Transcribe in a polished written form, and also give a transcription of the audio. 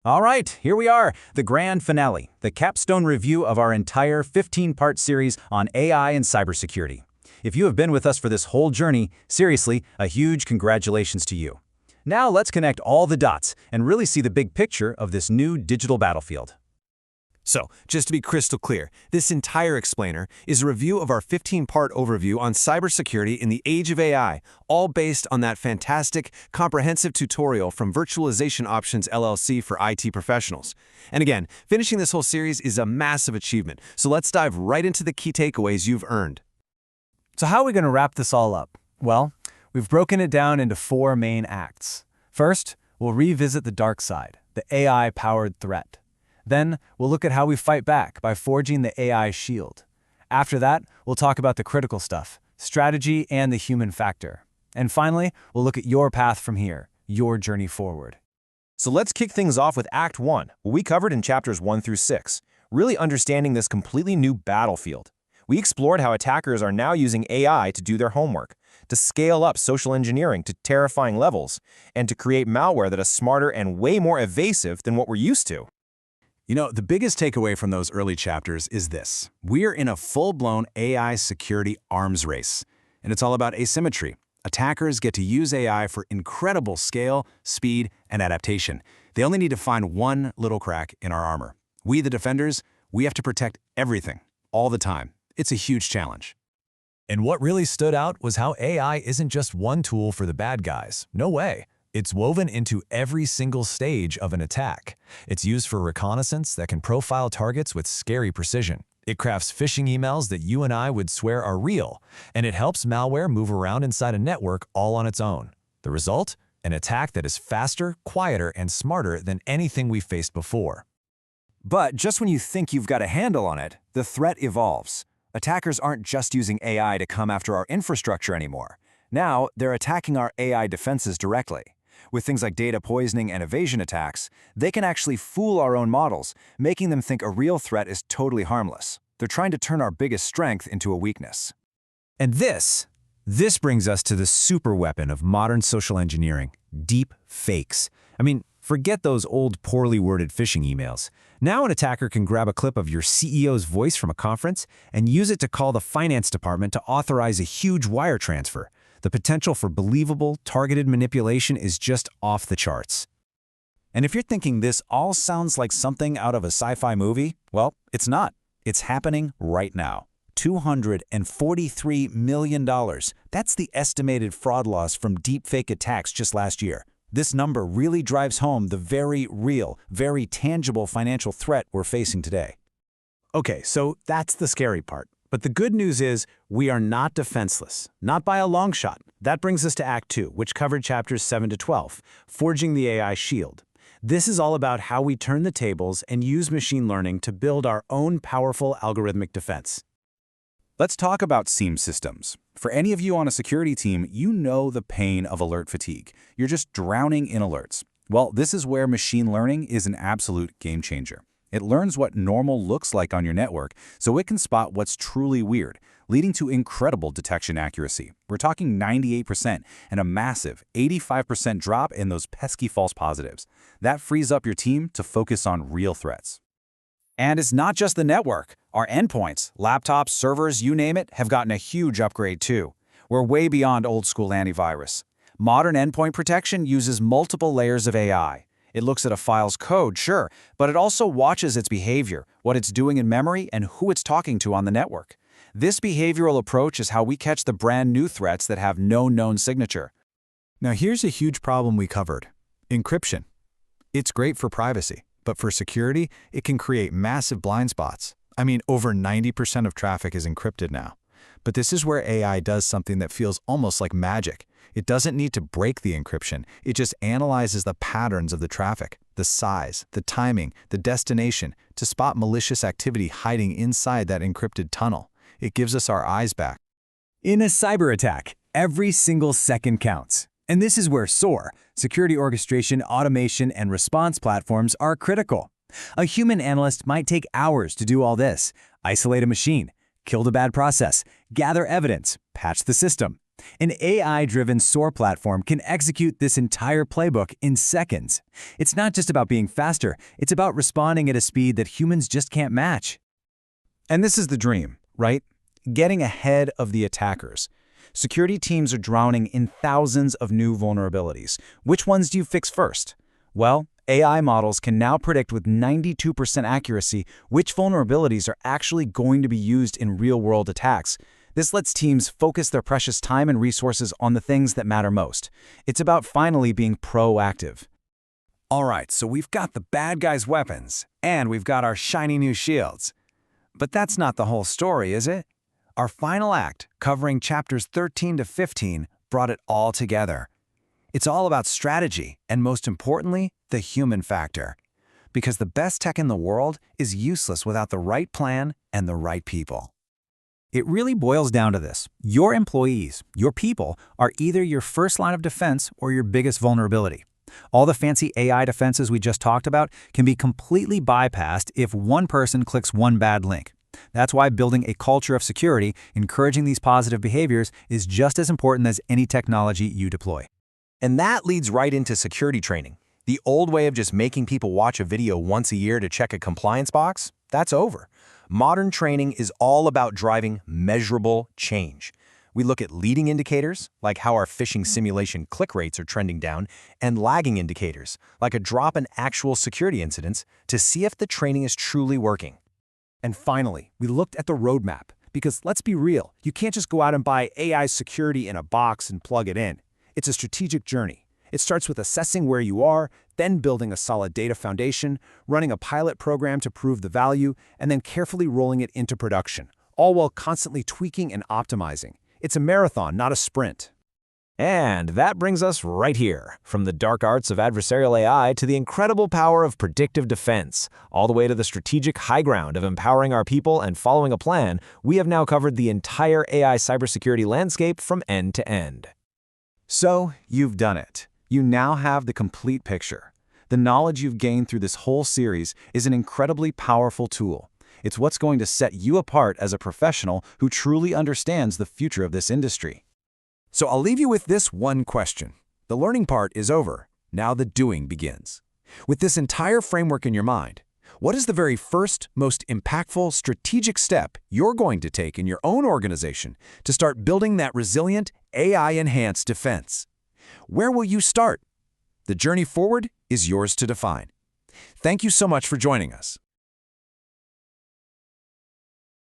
All right, here we are, the grand finale, the capstone review of our entire 15-part series on AI and cybersecurity. If you have been with us for this whole journey, seriously, a huge congratulations to you. Now let's connect all the dots and really see the big picture of this new digital battlefield. So, just to be crystal clear, this entire explainer is a review of our 15-part overview on cybersecurity in the age of AI, all based on that fantastic, comprehensive tutorial from Virtualization Options LLC for IT professionals. And again, finishing this whole series is a massive achievement, so let's dive right into the key takeaways you've earned. So how are we going to wrap this all up? Well, we've broken it down into 4 main acts. First, we'll revisit the dark side, the AI-powered threat. Then, we'll look at how we fight back by forging the AI shield. After that, we'll talk about the critical stuff, strategy and the human factor. And finally, we'll look at your path from here, your journey forward. So let's kick things off with Act 1, what we covered in chapters 1 through 6, really understanding this completely new battlefield. We explored how attackers are now using AI to do their homework, to scale up social engineering to terrifying levels, and to create malware that is smarter and way more evasive than what we're used to. You know, the biggest takeaway from those early chapters is this. We're in a full-blown AI security arms race, and it's all about asymmetry. Attackers get to use AI for incredible scale, speed, and adaptation. They only need to find one little crack in our armor. We, the defenders, we have to protect everything, all the time. It's a huge challenge. And what really stood out was how AI isn't just one tool for the bad guys. No way. It's woven into every single stage of an attack. It's used for reconnaissance that can profile targets with scary precision. It crafts phishing emails that you and I would swear are real, and it helps malware move around inside a network all on its own. The result? An attack that is faster, quieter, and smarter than anything we've faced before. But just when you think you've got a handle on it, the threat evolves. Attackers aren't just using AI to come after our infrastructure anymore. Now, they're attacking our AI defenses directly. With things like data poisoning and evasion attacks, they can actually fool our own models, making them think a real threat is totally harmless. They're trying to turn our biggest strength into a weakness. And this brings us to the super weapon of modern social engineering, deep fakes. I mean, forget those old poorly worded phishing emails. Now an attacker can grab a clip of your CEO's voice from a conference and use it to call the finance department to authorize a huge wire transfer. The potential for believable, targeted manipulation is just off the charts. And if you're thinking this all sounds like something out of a sci-fi movie, well, it's not. It's happening right now. $243 million. That's the estimated fraud loss from deepfake attacks just last year. This number really drives home the very real, very tangible financial threat we're facing today. Okay, so that's the scary part. But the good news is we are not defenseless, not by a long shot. That brings us to Act 2, which covered chapters 7 to 12, Forging the AI Shield. This is all about how we turn the tables and use machine learning to build our own powerful algorithmic defense. Let's talk about SIEM systems. For any of you on a security team, you know the pain of alert fatigue. You're just drowning in alerts. Well, this is where machine learning is an absolute game changer. It learns what normal looks like on your network, so it can spot what's truly weird, leading to incredible detection accuracy. We're talking 98% and a massive 85% drop in those pesky false positives. That frees up your team to focus on real threats. And it's not just the network. Our endpoints, laptops, servers, you name it, have gotten a huge upgrade too. We're way beyond old-school antivirus. Modern endpoint protection uses multiple layers of AI. It looks at a file's code, sure, but it also watches its behavior, what it's doing in memory, and who it's talking to on the network. This behavioral approach is how we catch the brand new threats that have no known signature. Now here's a huge problem we covered. Encryption. It's great for privacy, but for security, it can create massive blind spots. I mean, over 90% of traffic is encrypted now. But this is where AI does something that feels almost like magic. It doesn't need to break the encryption. It just analyzes the patterns of the traffic, the size, the timing, the destination, to spot malicious activity hiding inside that encrypted tunnel. It gives us our eyes back. In a cyber attack, every single second counts. And this is where SOAR, security orchestration, automation, and response platforms are critical. A human analyst might take hours to do all this: isolate a machine, kill the bad process, gather evidence, patch the system, An AI-driven SOAR platform can execute this entire playbook in seconds. It's not just about being faster, it's about responding at a speed that humans just can't match. And this is the dream, right? Getting ahead of the attackers. Security teams are drowning in thousands of new vulnerabilities. Which ones do you fix first? Well, AI models can now predict with 92% accuracy which vulnerabilities are actually going to be used in real-world attacks. This lets teams focus their precious time and resources on the things that matter most. It's about finally being proactive. All right, so we've got the bad guys' weapons, and we've got our shiny new shields. But that's not the whole story, is it? Our final act, covering chapters 13 to 15, brought it all together. It's all about strategy, and most importantly, the human factor. Because the best tech in the world is useless without the right plan and the right people. It really boils down to this. Your employees, your people, are either your first line of defense or your biggest vulnerability. All the fancy AI defenses we just talked about can be completely bypassed if one person clicks one bad link. That's why building a culture of security, encouraging these positive behaviors, is just as important as any technology you deploy. And that leads right into security training. The old way of just making people watch a video once a year to check a compliance box, that's over. Modern training is all about driving measurable change. We look at leading indicators, like how our phishing simulation click rates are trending down, and lagging indicators, like a drop in actual security incidents, to see if the training is truly working. And finally, we looked at the roadmap, because let's be real, you can't just go out and buy AI security in a box and plug it in. It's a strategic journey. It starts with assessing where you are, then building a solid data foundation, running a pilot program to prove the value, and then carefully rolling it into production, all while constantly tweaking and optimizing. It's a marathon, not a sprint. And that brings us right here, from the dark arts of adversarial AI to the incredible power of predictive defense, all the way to the strategic high ground of empowering our people and following a plan. We have now covered the entire AI cybersecurity landscape from end to end. So, you've done it. You now have the complete picture. The knowledge you've gained through this whole series is an incredibly powerful tool. It's what's going to set you apart as a professional who truly understands the future of this industry. So I'll leave you with this one question. The learning part is over. Now the doing begins. With this entire framework in your mind, what is the very first, most impactful strategic step you're going to take in your own organization to start building that resilient, AI-enhanced defense? Where will you start? The journey forward is yours to define. Thank you so much for joining us.